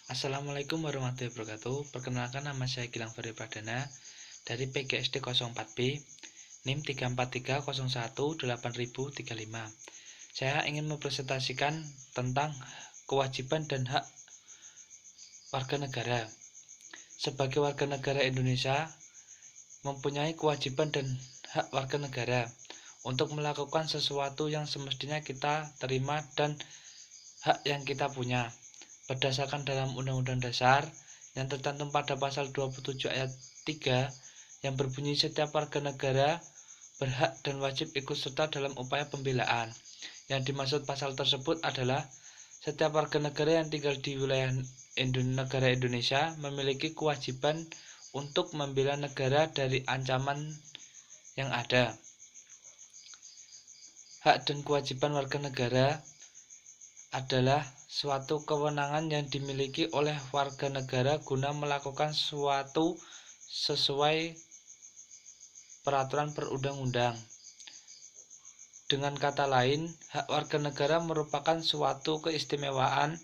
Assalamualaikum warahmatullahi wabarakatuh. Perkenalkan, nama saya Gilang Ferry Pradana dari PGSD 04B, NIM 343018035. Saya ingin mempresentasikan tentang kewajiban dan hak warga negara. Sebagai warga negara Indonesia, mempunyai kewajiban dan hak warga negara untuk melakukan sesuatu yang semestinya kita terima dan hak yang kita punya. Berdasarkan dalam Undang-Undang Dasar yang tercantum pada pasal 27 ayat 3 yang berbunyi setiap warga negara berhak dan wajib ikut serta dalam upaya pembelaan. Yang dimaksud pasal tersebut adalah setiap warga negara yang tinggal di wilayah negara Indonesia memiliki kewajiban untuk membela negara dari ancaman yang ada. Hak dan kewajiban warga negara adalah suatu kewenangan yang dimiliki oleh warga negara guna melakukan suatu sesuai peraturan perundang-undang. Dengan kata lain, hak warga negara merupakan suatu keistimewaan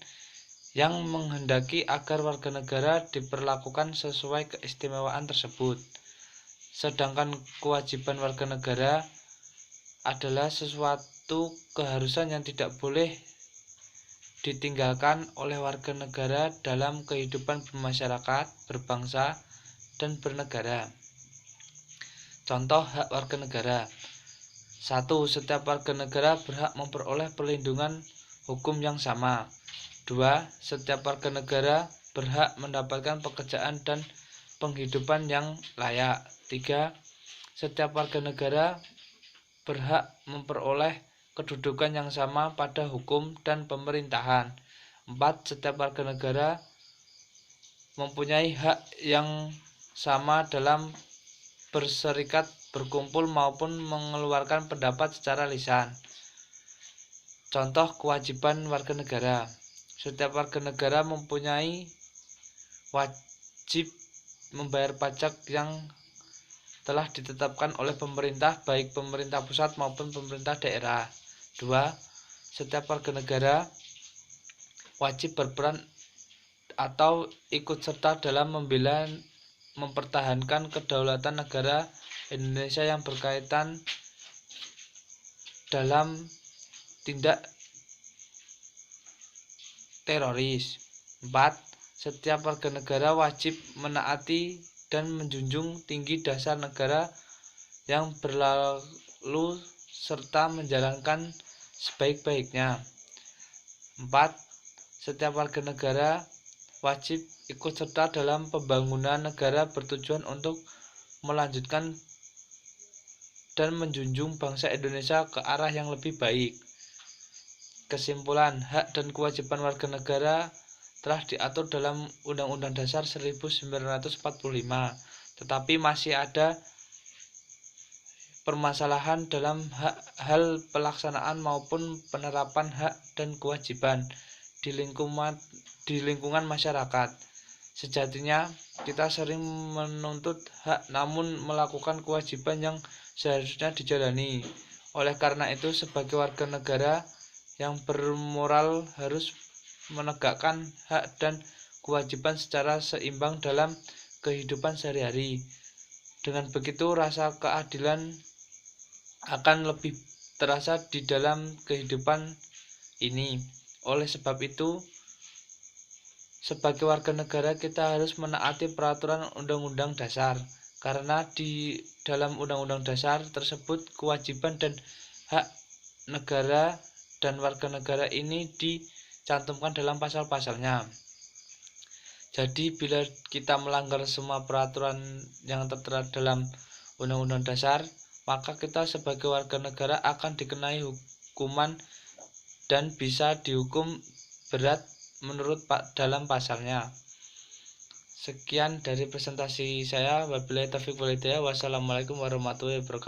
yang menghendaki agar warga negara diperlakukan sesuai keistimewaan tersebut. Sedangkan kewajiban warga negara adalah sesuatu keharusan yang tidak boleh ditinggalkan oleh warga negara dalam kehidupan bermasyarakat, berbangsa, dan bernegara. Contoh hak warga negara. 1. Setiap warga negara berhak memperoleh perlindungan hukum yang sama. 2. Setiap warga negara berhak mendapatkan pekerjaan dan penghidupan yang layak. 3. Setiap warga negara berhak memperoleh kedudukan yang sama pada hukum dan pemerintahan. 4. Setiap warga negara mempunyai hak yang sama dalam berserikat, berkumpul maupun mengeluarkan pendapat secara lisan. Contoh kewajiban warga negara. Setiap warga negara mempunyai wajib membayar pajak yang telah ditetapkan oleh pemerintah, baik pemerintah pusat maupun pemerintah daerah. 2. Setiap warga negara wajib berperan atau ikut serta dalam membela mempertahankan kedaulatan negara Indonesia yang berkaitan dalam tindak teroris. 4. Setiap warga negara wajib menaati dan menjunjung tinggi dasar negara yang berlalu serta menjalankan sebaik-baiknya. 4. Setiap warga negara wajib ikut serta dalam pembangunan negara bertujuan untuk melanjutkan dan menjunjung bangsa Indonesia ke arah yang lebih baik. Kesimpulan, hak dan kewajiban warga negara telah diatur dalam Undang-Undang Dasar 1945, tetapi masih ada permasalahan dalam hal pelaksanaan maupun penerapan hak dan kewajiban di lingkungan masyarakat. Sejatinya kita sering menuntut hak namun melakukan kewajiban yang seharusnya dijalani. Oleh karena itu, sebagai warga negara yang bermoral harus menegakkan hak dan kewajiban secara seimbang dalam kehidupan sehari-hari. Dengan begitu, rasa keadilan akan lebih terasa di dalam kehidupan ini. Oleh sebab itu, sebagai warga negara kita harus menaati peraturan Undang-Undang Dasar, karena di dalam Undang-Undang Dasar tersebut kewajiban dan hak negara dan warga negara ini dicantumkan dalam pasal-pasalnya. Jadi bila kita melanggar semua peraturan yang tertera dalam Undang-Undang Dasar, maka kita sebagai warga negara akan dikenai hukuman dan bisa dihukum berat menurut dalam pasalnya. Sekian dari presentasi saya. Wabillahi taufiq wal hidayah. Wassalamualaikum warahmatullahi wabarakatuh.